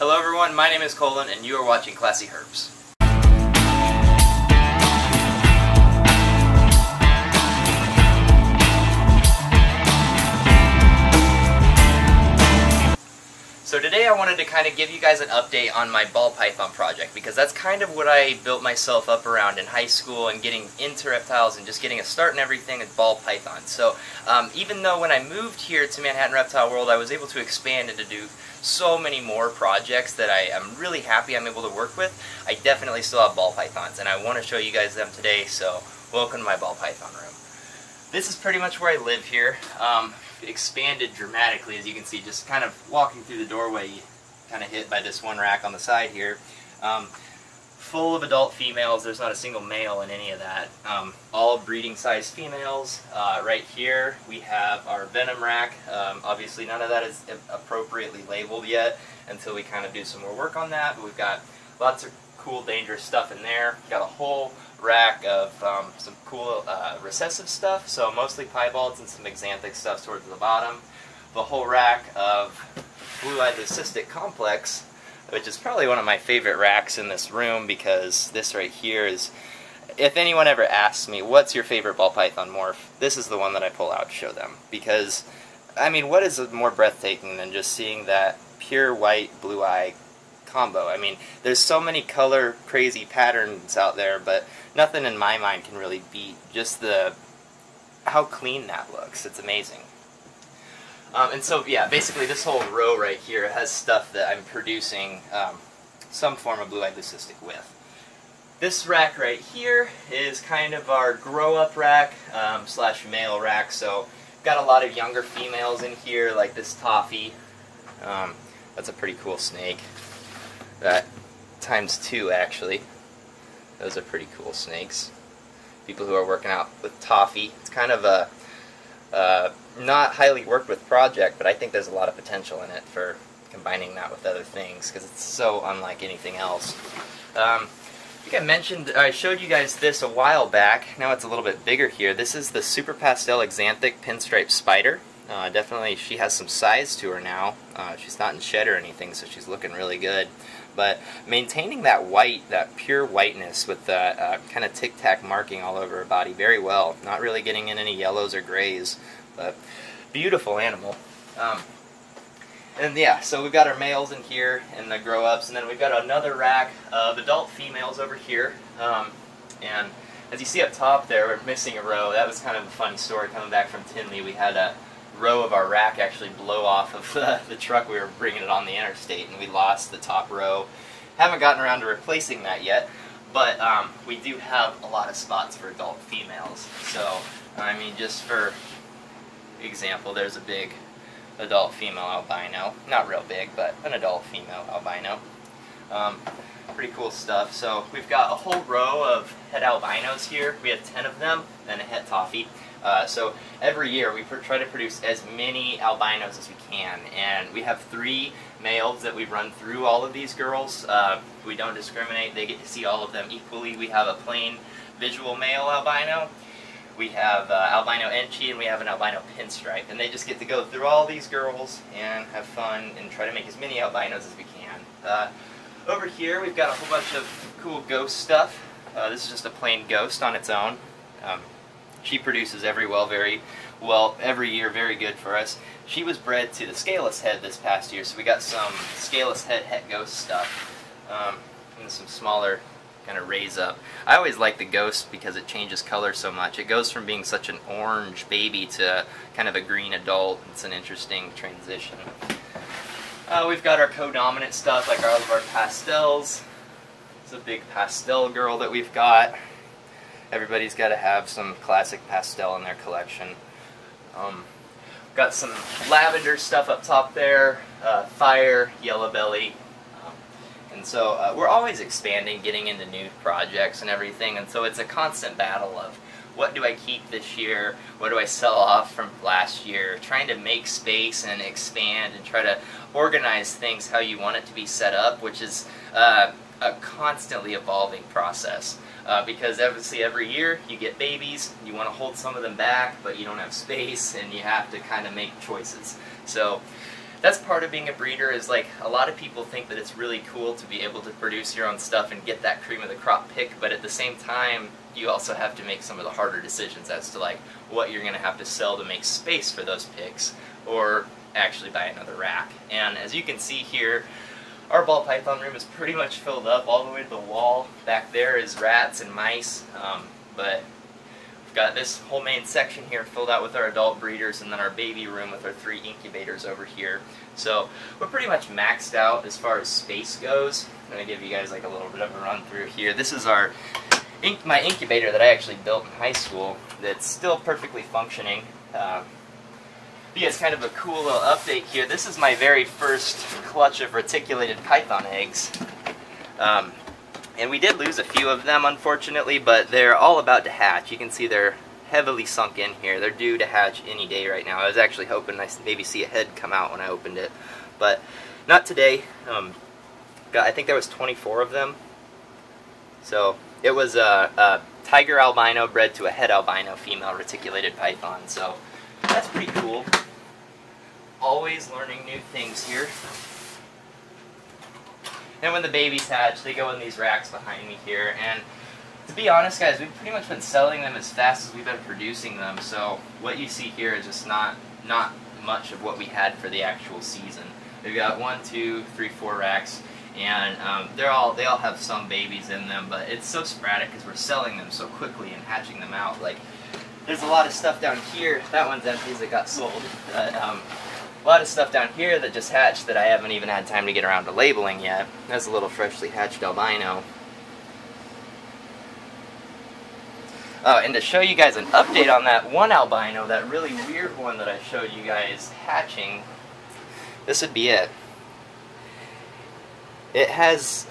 Hello everyone, my name is Colin and you are watching ClassyHerps. So today I wanted to kind of give you guys an update on my ball python project, because that's kind of what I built myself up around in high school and getting into reptiles and just getting a start and everything with ball python. So even though when I moved here to Manhattan Reptile World I was able to expand and to do so many more projects that I am really happy I'm able to work with, I definitely still have ball pythons and I want to show you guys them today, so welcome to my ball python room. This is pretty much where I live here. It expanded dramatically, as you can see, just kind of walking through the doorway, you kind of hit by this one rack on the side here. Full of adult females, there's not a single male in any of that. All breeding size females. Right here we have our venom rack. Obviously none of that is appropriately labeled yet until we kind of do some more work on that, but we've got lots of cool dangerous stuff in there. Got a whole rack of some cool recessive stuff, so mostly piebalds and some xanthic stuff towards the bottom. The whole rack of blue-eyed leucistic complex, which is probably one of my favorite racks in this room, because this right here is, if anyone ever asks me what's your favorite ball python morph, this is the one that I pull out to show them, because I mean, what is more breathtaking than just seeing that pure white blue eye combo? I mean, there's so many color crazy patterns out there, but nothing in my mind can really beat just how clean that looks. It's amazing. And so yeah, basically this whole row right here has stuff that I'm producing some form of blue-eyed leucistic with. This rack right here is kind of our grow-up rack slash male rack, so got a lot of younger females in here, like this Toffee. That's a pretty cool snake. That ×2 actually. Those are pretty cool snakes. People who are working out with Toffee. It's kind of a not highly worked with project, but I think there's a lot of potential in it for combining that with other things, because it's so unlike anything else. I think I showed you guys this a while back. Now it's a little bit bigger here. This is the Super Pastel Xanthic Pinstripe Spider. Definitely she has some size to her now. She's not in shed or anything, so she's looking really good. But maintaining that white, that pure whiteness with that kind of tic-tac marking all over her body very well. Not really getting in any yellows or grays, but beautiful animal. And yeah, so we've got our males in here and the grow-ups, and then we've got another rack of adult females over here. And as you see up top there, we're missing a row. That was kind of a funny story coming back from Tinley. We had a row of our rack actually blow off of the truck. We were bringing it on the interstate and we lost the top row. Haven't gotten around to replacing that yet, but we do have a lot of spots for adult females. So I mean, just for example, there's a big adult female albino. Not real big, but an adult female albino. Pretty cool stuff. So we've got a whole row of het albinos here. We have 10 of them and a het Toffee. So every year we try to produce as many albinos as we can, and we have 3 males that we run through all of these girls. We don't discriminate. They get to see all of them equally. We have a plain visual male albino, we have albino enchi, and we have an albino pinstripe, and they just get to go through all these girls and have fun and try to make as many albinos as we can. Over here we've got a whole bunch of cool ghost stuff. This is just a plain ghost on its own. She produces very well every year, very good for us. She was bred to the scaleless head this past year, so we got some scaleless head het ghost stuff, and some smaller kind of raise up. I always like the ghost because it changes color so much. It goes from being such an orange baby to kind of a green adult. It's an interesting transition. We've got our co-dominant stuff, like all of our pastels. It's a big pastel girl that we've got. Everybody's got to have some classic pastel in their collection. Got some lavender stuff up top there, fire, yellow belly. And so we're always expanding, getting into new projects and everything, and so it's a constant battle of what do I keep this year, what do I sell off from last year, trying to make space and expand and try to organize things how you want it to be set up, which is a constantly evolving process. Because obviously every year you get babies, you want to hold some of them back, but you don't have space, and you have to kind of make choices. So that's part of being a breeder, is like a lot of people think that it's really cool to be able to produce your own stuff and get that cream of the crop pick, but at the same time you also have to make some of the harder decisions as to like what you're going to have to sell to make space for those picks, or actually buy another rack. And as you can see here, our ball python room is pretty much filled up all the way to the wall. Back there is rats and mice, but we've got this whole main section here filled out with our adult breeders, and then our baby room with our 3 incubators over here. So we're pretty much maxed out as far as space goes. I'm going to give you guys like a little bit of a run through here. This is my incubator that I actually built in high school that's still perfectly functioning. Because kind of a cool little update here, this is my very first clutch of reticulated python eggs. And we did lose a few of them, unfortunately, but they're all about to hatch. You can see they're heavily sunk in here. They're due to hatch any day right now. I was actually hoping I maybe see a head come out when I opened it, but not today. I think there was 24 of them. So it was a tiger albino bred to a het albino female reticulated python. So that's pretty cool. Always learning new things here. And when the babies hatch, they go in these racks behind me here. And to be honest, guys, we've pretty much been selling them as fast as we've been producing them. So what you see here is just not much of what we had for the actual season. We've got 1, 2, 3, 4 racks, and they all have some babies in them. But it's so sporadic because we're selling them so quickly and hatching them out. Like, there's a lot of stuff down here. That one's empty as it got sold. A lot of stuff down here that just hatched that I haven't even had time to get around to labeling yet. That's a little freshly hatched albino. Oh, and to show you guys an update on that one albino, that really weird one that I showed you guys hatching, this would be it. It has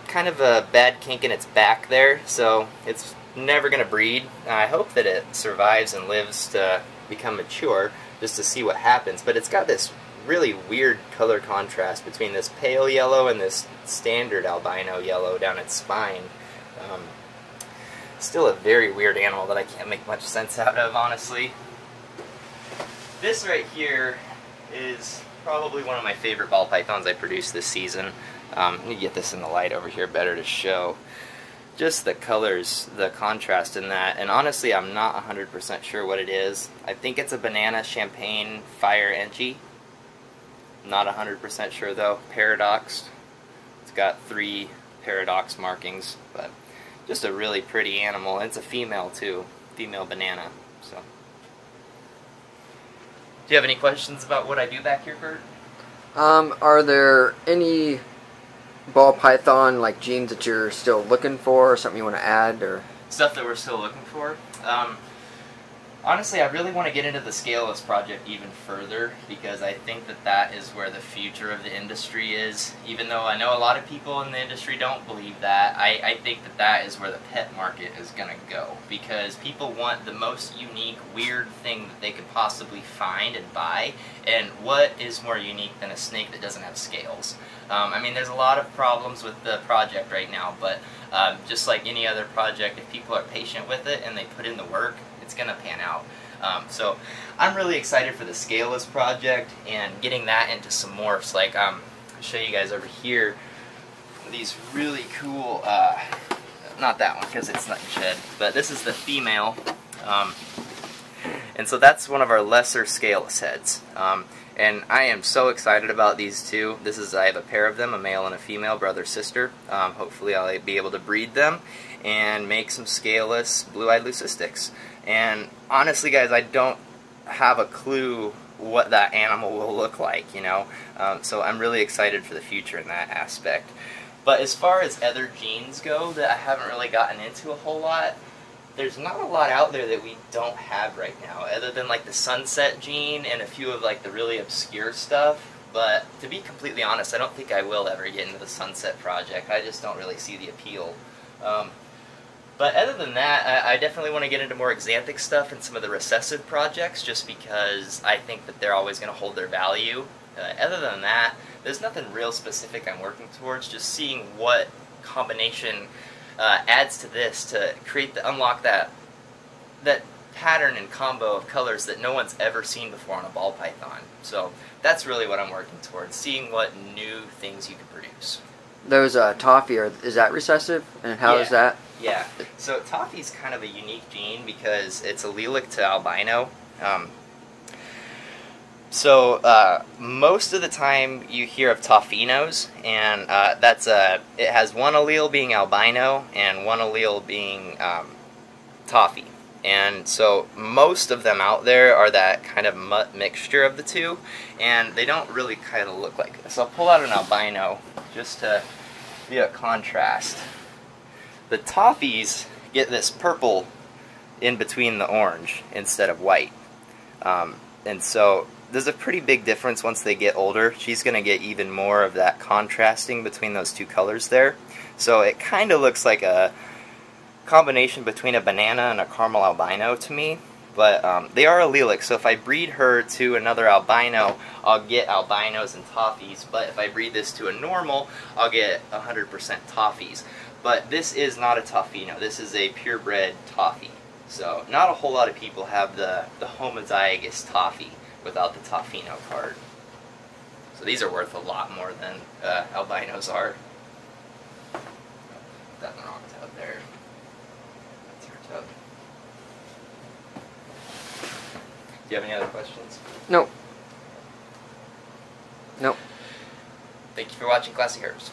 kind of a bad kink in its back there, so it's never going to breed. I hope that it survives and lives to become mature, just to see what happens. But it's got this really weird color contrast between this pale yellow and this standard albino yellow down its spine. Still a very weird animal that I can't make much sense out of, honestly. This right here is probably one of my favorite ball pythons I produced this season. Let me get this in the light over here better to show. Just the colors, the contrast in that, and honestly I'm not 100% sure what it is. I think it's a banana champagne fire enchi. Not 100% sure though. Paradoxed. It's got 3 paradox markings, but just a really pretty animal. It's a female too, female banana. So, do you have any questions about what I do back here, Bert? Are there any ball python like genes that you're still looking for, or something you want to add, or stuff that we're still looking for? Honestly, I really want to get into the scaleless project even further, because I think that that is where the future of the industry is. Even though I know a lot of people in the industry don't believe that, I think that that is where the pet market is going to go, because people want the most unique, weird thing that they could possibly find and buy, and what is more unique than a snake that doesn't have scales? I mean, there's a lot of problems with the project right now, but just like any other project, if people are patient with it and they put in the work, it's going to pan out. So I'm really excited for the scaleless project and getting that into some morphs. Like, I'll show you guys over here these really cool, not that one because it's not shed, but this is the female. And so that's one of our lesser scaleless heads. And I am so excited about these two. I have a pair of them, a male and a female, brother-sister. Hopefully I'll be able to breed them and make some scaleless blue-eyed leucistics. And honestly, guys, I don't have a clue what that animal will look like, you know. So I'm really excited for the future in that aspect. But as far as other genes go that I haven't really gotten into a whole lot, there's not a lot out there that we don't have right now, other than like the sunset gene and a few of like the really obscure stuff. But to be completely honest, I don't think I will ever get into the sunset project. I just don't really see the appeal. But other than that, I definitely want to get into more xanthic stuff and some of the recessive projects, just because I think that they're always going to hold their value. Other than that, there's nothing real specific I'm working towards, just seeing what combination adds to this to create unlock that pattern and combo of colors that no one's ever seen before on a ball python. So that's really what I'm working towards, seeing what new things you can produce. Those Toffee, is that recessive? And how is that? Yeah, so Toffee's kind of a unique gene because it's allelic to albino. Most of the time you hear of Toffinos, and it has one allele being albino and one allele being Toffee. And so most of them out there are that kind of mutt mixture of the two, and they don't really kind of look like this. I'll pull out an albino just to be a contrast. The Toffees get this purple in between the orange instead of white. And so there's a pretty big difference once they get older. She's going to get even more of that contrasting between those two colors there. So it kind of looks like a combination between a banana and a caramel albino to me. But they are allelic, so if I breed her to another albino, I'll get albinos and Toffees. But if I breed this to a normal, I'll get 100% Toffees. But this is not a Toffino. This is a purebred Toffee. So not a whole lot of people have the homozygous Toffee without the Toffino card. So these are worth a lot more than albinos are. That wrong tub there. That's her tub. Do you have any other questions? No. Nope. Thank you for watching ClassyHerps.